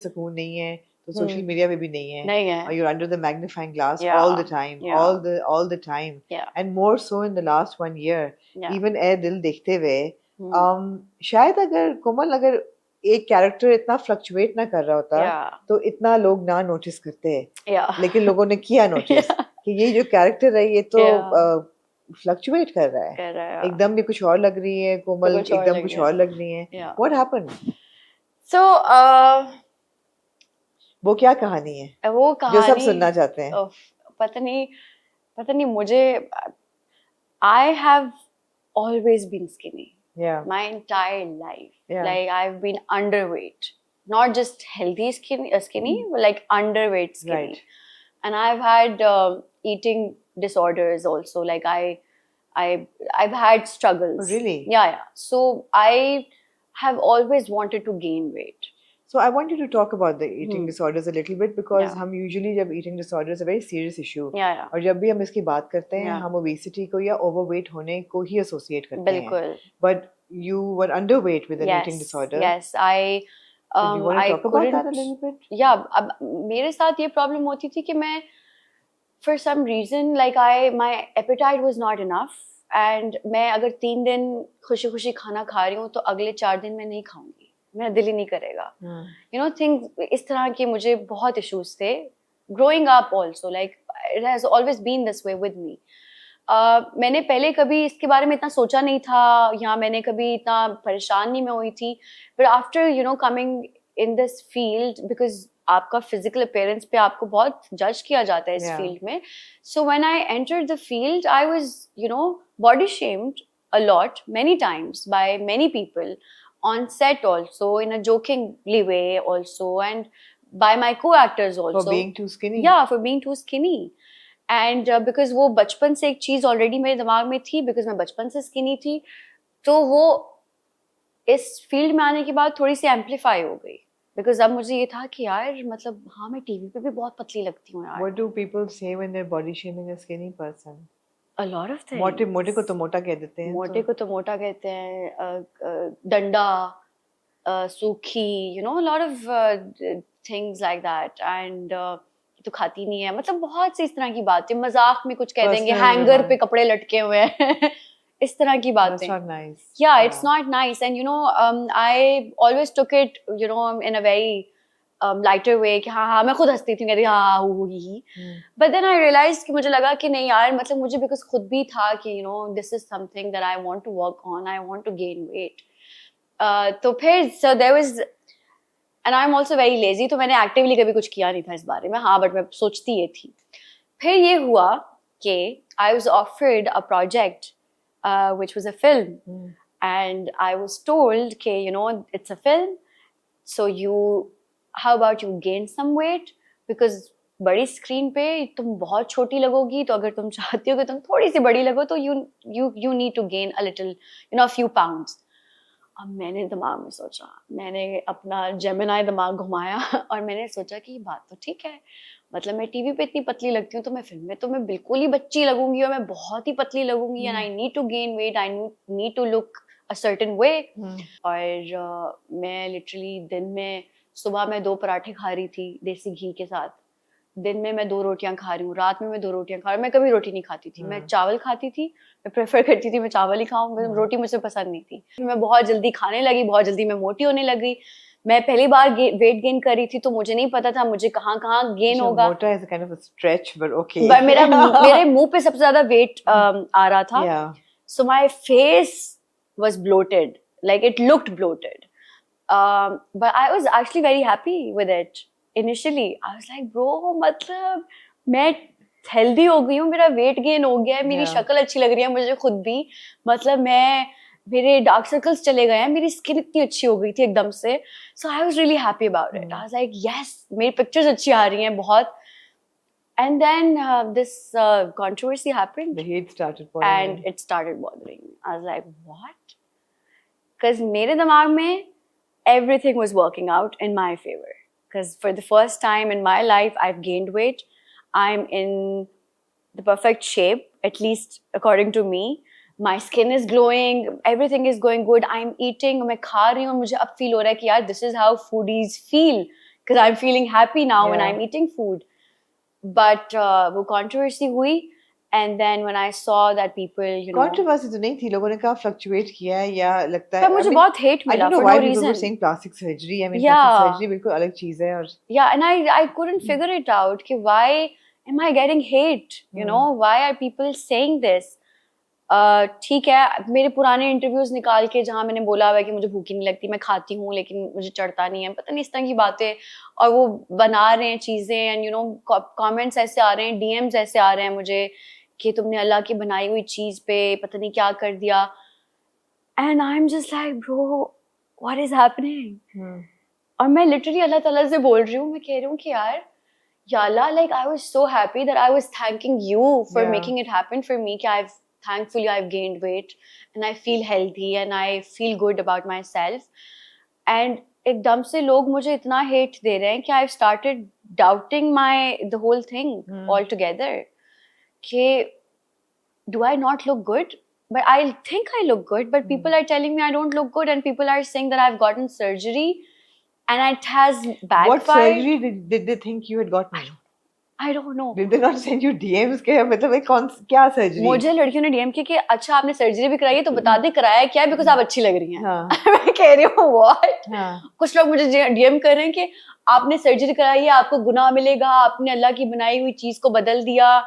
सुकून नहीं है तो सोशल मीडिया पे भी नहीं है. नहीं है. Or you're under the magnifying glass Yeah. all the time, Yeah. all the time. Yeah. And more so in the last 1 year. Yeah. Even ए दिल देखते हुए शायद अगर कोमल अगर एक कैरेक्टर इतना फ्लक्चुएट ना कर रहा होता Yeah. तो इतना लोग ना नोटिस करते. Yeah. लेकिन लोगों ने किया नोटिस Yeah. कि ये जो कैरेक्टर है ये तो Yeah. फ्लक्चुएट कर रहा है. कर रहा है. एकदम भी कुछ और लग रही है कोमल, कुछ और एकदम लग कुछ रही है. और लग रही है. Yeah. What happened? So वो क्या कहानी है वो जो सब कहानी सुनना चाहते हैं? पता नहीं मुझे I have always been skinny. Yeah. My entire life. Yeah. Like I've been underweight. Not just healthy skinny, but like underweight skinny. Right. And I've had eating disorders also. Like I've had struggles. Oh, really? Yeah. So I have always wanted to gain weight. So I want you to talk about the eating disorders a little bit because Yeah. हम usually जब eating disorders a very serious issue Yeah. और जब भी हम इसकी बात करते हैं Yeah. हम obesity को या overweight होने को ही associate करते हैं. बिल्कुल. But you were underweight with an Yes. eating disorder. Yes. So do you want to talk about that a little bit? Yeah. अब मेरे साथ ये problem होती थी कि मैं for some reason like my appetite was not enough and मैं अगर 3 दिन खुशी खुशी खाना खा रही हूँ तो अगले 4 दिन मैं नहीं खाऊंगी. मेरा दिल ही नहीं करेगा. You know, things इस तरह के मुझे बहुत issues थे. Growing up also, like it has always been this way with me. मैंने पहले कभी इसके बारे में इतना सोचा नहीं था या मैंने कभी इतना परेशान नहीं मैं हुई थी. But after you know coming in this field, because आपका physical appearance पे आपको बहुत judge किया जाता है इस field में. So when I entered the field, I was you know body shamed a lot, many times by many people. On set also, in a jokingly way also, and by my co-actors also. For being too skinny? Yeah, for being too skinny. And because वो बचपन से एक चीज़ already मेरे दिमाग में थी, because मैं बचपन से skinny थी, तो वो इस फील्ड में आने के बाद थोड़ी सी amplify हो गई. Because अब मुझे ये था कि यार मतलब हाँ मैं टीवी पे भी बहुत पतली लगती हूँ यार. What do people say when they're body shaming a skinny person? A lot of things. मोटे को तो मोटा कह देते हैं. मोटे को तो मोटा कहते हैं. डंडा, सूखी, you know, a lot of things like that. And तो खाती नहीं है. मतलब बहुत सी इस तरह की बातें. मजाक में कुछ कह देंगे. हैंगर पे कपड़े लटके हुए हैं. इस तरह की बातें. That's not nice. Yeah, it's not nice. And you know, I always took it, you know, in a very lighter way कि हाँ मैं खुद हंसती थी कहती हाँ ही. But then I realized कि मुझे लगा कि नहीं यार मतलब मुझे because खुद भी था कि you know this is something that I want to work on. I want to gain weight. तो फिर so there was and I'm also very lazy तो मैंने actively कभी कुछ किया नहीं था इस बारे में. हाँ but मैं सोचती ये थी. फिर ये हुआ कि I was offered a project which was a film and I was told कि you know it's a film so how about you gain some weight because बड़ी स्क्रीन पे तुम बहुत छोटी लगोगी तो अगर तुम चाहती हो कि तुम थोड़ी सी बड़ी लगो तो you need to gain a little you know a few pounds. अब मैंने दिमाग में सोचा, मैंने अपना जेमिनाई दिमाग घुमाया और मैंने सोचा कि ये बात तो ठीक है. मतलब मैं टीवी पे इतनी पतली लगती हूँ तो मैं फिल्म में तो मैं बिल्कुल ही बच्ची लगूंगी और मैं बहुत ही पतली लगूंगी and I need to gain weight, I need to look a certain way. और मैं लिटरली दिन में सुबह मैं 2 पराठे खा रही थी देसी घी के साथ. दिन में मैं 2 रोटियां खा रही हूँ, रात में मैं 2 रोटियां खा रही हूँ. मैं कभी रोटी नहीं खाती थी. मैं चावल खाती थी. मैं प्रेफर करती थी मैं चावल ही खाऊं. रोटी मुझे पसंद नहीं थी. मैं बहुत जल्दी खाने लगी, बहुत जल्दी मैं मोटी होने लगी. मैं पहली बार वेट गेन कर रही थी तो मुझे नहीं पता था मुझे कहाँ गेन होगा. मोटा is a kind of a stretch but okay. पर मेरे मुंह पे सबसे ज्यादा वेट आ रहा था. So my face was bloated, like it looked bloated. But I was actually very happy with it. Initially, I was like, bro, मतलब मैं हेल्दी हो गई हूँ, मेरा वेट गेन हो गया है, मेरी शक्ल अच्छी लग रही है मुझे खुद भी. मतलब मेरे डार्क सर्कल्स चले गए हैं, मेरी स्किन इतनी अच्छी हो गई थी एकदम से. So I was really happy about it. I was like, yes, मेरी पिक्चर्स अच्छी आ रही हैं बहुत. And then this controversy happened. The hate started pouring and it started bothering me. I was like, what? Because मेरे दिमाग में everything was working out in my favor. Because for the first time in my life, I've gained weight. I'm in the perfect shape, at least according to me. My skin is glowing. Everything is going good. I'm eating. मैं खा रही हूँ. मुझे अब feel हो रहा है कि यार this is how foodies feel. because I'm feeling happy now when Yeah. I'm eating food. But वो controversy हुई, and then when I saw that people, you know, controversy तो नहीं थी, लोगों ने कहा फ्लक्चुएट किया है या लगता है पर मुझे बहुत hate I मिला don't know for why no people were reason. saying plastic surgery. I mean, Yeah. plastic surgery बिल्कुल अलग चीज है और Yeah, and I couldn't figure it out कि why am I getting hate? You know, why are people saying this? ठीक है, मेरे पुराने इंटरव्यूज निकाल के जहाँ मैंने बोला हुआ है कि मुझे भूख ही नहीं लगती, मैं खाती हूँ लेकिन मुझे चढ़ता नहीं है, पता नहीं इस तरह की बातें, और वो बना रहे हैं चीजें, एंड यू नो कमेंट्स ऐसे आ रहे हैं, डीएम्स ऐसे आ रहे हैं मुझे कि तुमने अल्लाह की बनाई हुई चीज पे पता नहीं क्या कर दिया, and I am just like bro what is happening. और मैं लिटरली अल्लाह ताला से बोल रही हूँ, मैं कह रही हूँ कि यार या अल्लाह, like I was so happy that I was thanking you for Yeah. making it happen for me कि thankfully I've gained weight and I feel healthy and I feel good about myself, and एकदम से लोग मुझे इतना hate दे रहे हैं कि I've started doubting the whole thing altogether कि do I not look good? But I think I look good, but people are telling me I don't look good, and people are saying that I've gotten surgery and it has backfired. what surgery did they think you had gotten? I don't know. Did they not send you DMs के मतलब ये कौन क्या surgery? मुझे लड़कियों ने DM किया कि अच्छा आपने सर्जरी भी कराई है तो बता दे कराया क्या है, बिकॉज आप अच्छी लग रही हैं. हाँ. मैं कह रही हूँ व्हाट. हाँ. कुछ लोग मुझे डीएम कर रहे हैं कि आपने सर्जरी कराई है, आपको गुनाह मिलेगा, आपने अल्लाह की बनाई हुई चीज को बदल दिया.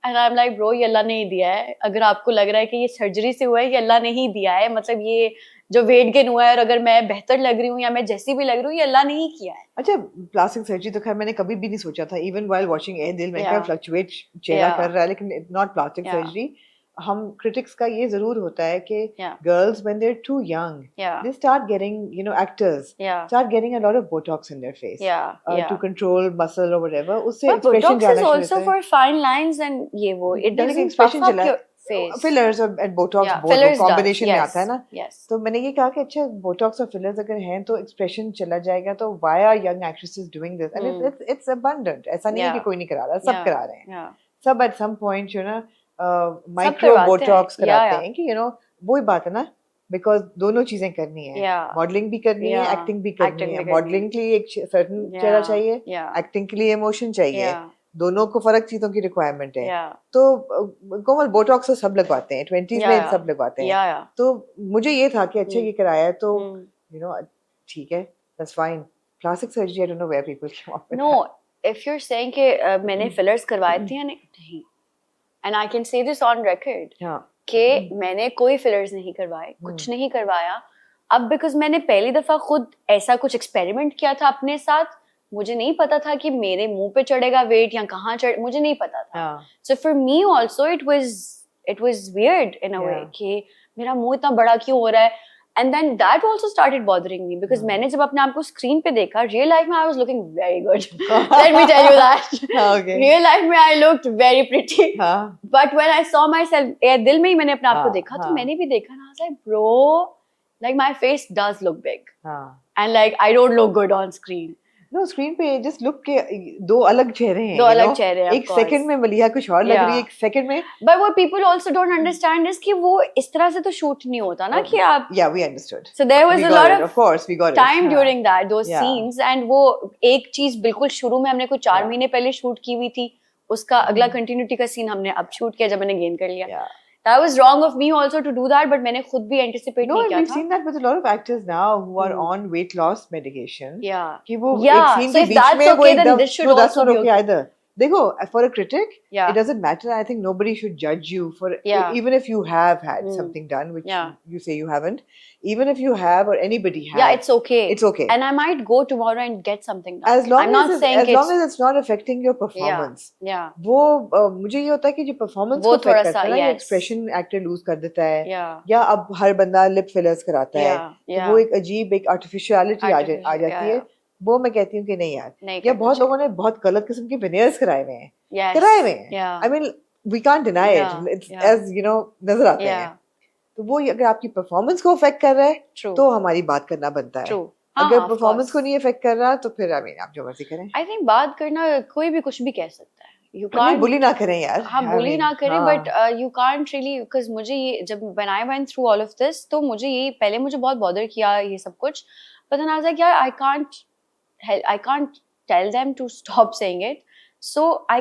And I am like bro, ये अल्लाह ने ही दिया है. अगर आपको लग रहा है कि ये सर्जरी से हुआ है, ये अल्लाह ने ही दिया है. मतलब ये जो वेट गेन हुआ है, और अगर मैं बेहतर लग रही हूँ या मैं जैसी भी लग रही हूँ, ये अल्लाह ने ही किया है. अच्छा, प्लास्टिक सर्जरी तो खैर मैंने कभी भी नहीं सोचा था, इवन व्हाइल वाचिंग ए दिल में Yeah. फ्लक्चुएट चेहरा Yeah. कर रहा है, लेकिन नॉट प्लास्टिक Yeah. सर्जरी. हम क्रिटिक्स का ये जरूर होता है कि Yeah. Girls when they are too young Yeah. they start getting, you know, actors Yeah. start getting a lot of botox in their face, Yeah. Yeah. to control muscle or whatever. उससे But expression Botox जाना is शुरू also होता है. for fine lines and ये वो. It नहीं, लेकिन doesn't expression puff up चला your face. फिलर्स और Botox Yeah, both fillers combination does. में Yes. आता है ना. Yes. तो मैंने ये कहा कि अच्छा बोटॉक्स और फिलर्स अगर हैं तो एक्सप्रेशन चला जाएगा, तो why are young actresses doing this? And it's abundant. ऐसा नहीं है कि Yeah. कोई नहीं करा रहा, सब Yeah. करा रहे हैं. Yeah. सब at some point you know micro करवाते हैं. बोटॉक्स कराते Yeah, हैं कि यू नो वही बात है ना, बिकॉज दोनों चीजें करनी है. Yeah. मॉडलिंग भी करनी है, Yeah. एक्टिंग भी करनी Acting है. भी करनी मॉडलिंग के लिए एक सर्टन चेहरा Yeah. चाहिए, Yeah. एक्टिंग के लिए इमोशन चाहिए. Yeah. दोनों को फर्क चीजों की रिक्वायरमेंट है. Yeah. तो कोमल बोटॉक्स तो सब लगवाते हैं, 20s Yeah, में yeah. सब लगवाते हैं. Yeah. Yeah. तो मुझे ये था कि अच्छा ये कराया है तो Hmm. यू नो ठीक है, that's fine. Plastic surgery I don't know where people come up with. No, if you're saying कि मैंने fillers करवाए थे या नहीं, and I can say this on record हां कि मैंने कोई fillers नहीं करवाए, कुछ नहीं करवाया. अब बिकॉज मैंने पहली दफा खुद ऐसा कुछ एक्सपेरिमेंट किया था अपने साथ, मुझे नहीं पता था कि मेरे मुंह पे चढ़ेगा वेट या कहाँ चढ़, मुझे नहीं पता था. हां So for me also it was weird in a way Yeah. कि मेरा मुंह इतना बड़ा क्यों हो रहा है. And then that also started bothering me because मैंने जब अपने आप को स्क्रीन पे देखा, रियल लाइफ में I was looking very good. Let me tell you that. Okay. Real life में I looked very pretty. हां But when I saw myself, दिल में ही मैंने अपने आप को हाँ, देखा, तो हाँ. मैंने भी देखा ना, I was like bro, like my face does look big हां. and like I don't look good on screen. No screen पे जस्ट लुक के दो अलग चेहरे हैं. दो you अलग know? चेहरे हैं, एक of course. सेकंड में मलिहा कुछ और लग रही है, Yeah. एक सेकंड में. But what people also don't understand is कि वो इस तरह से तो शूट नहीं होता ना कि आप. या we understood. So there was We a got lot it, of of course we got time it. during that those Yeah. scenes, and वो एक चीज बिल्कुल शुरू में हमने कुछ 4 Yeah. महीने पहले शूट की हुई थी, उसका अगला कंटिन्यूटी का सीन हमने अब शूट किया जब मैंने गेन कर लिया. Yeah. That was wrong of me also to do that, but मैंने खुद भी anticipate No, नहीं and किया we've था. seen that with a lot of actors now who are Hmm. on weight loss medication. Yeah. कि वो Yeah, एक scene so के if बीच that's में वो okay, then एकदम this should no, that's also not be okay okay. either. देखो, for a critic, Yeah. it doesn't matter. I think nobody should judge you for Yeah. even if you have had Hmm. something done, which Yeah. you say you haven't. Even if you have or anybody has, Yeah, it's okay. It's okay. And I might go tomorrow and get something done. As long I'm not saying as long as it's not affecting your performance. yeah, वो मुझे ये होता है कि जो performance वो को affect थोड़ा करता सा, है ना, ये yes. expression actor lose कर देता है. yeah, या अब हर बंदा लिप फिलर्स कराता है, yeah, तो वो एक अजीब एक आर्टिफिशियलिटी आ जाती yeah, है. वो मैं कहती हूँ कि नहीं यार. नहीं या करना बहुत चाहिए. लोगों ने बहुत गलत किस्म के veneers कराए हुए हैं. Yes. कराए हुए हैं. Yeah. I mean we can't deny Yeah, it. It's yeah. as you know नजर आते Yeah. हैं. तो वो अगर आपकी परफॉर्मेंस को अफेक्ट कर रहा है True. तो हमारी बात करना बनता है. True. अगर हाँ, of परफॉर्मेंस course. को नहीं अफेक्ट कर रहा तो फिर आई मीन आप जो मर्जी करें. I think बात करना कोई भी कुछ भी कह सकता है. You नहीं can't. बुली ना करें यार. हाँ, I bully mean, ना करें, हाँ. but you can't really, because मुझे ये जब when I went through all of this, तो मुझे ये पहले मुझे बहुत bother किया ये सब कुछ, but then I was like यार I can't tell them to stop saying it. So I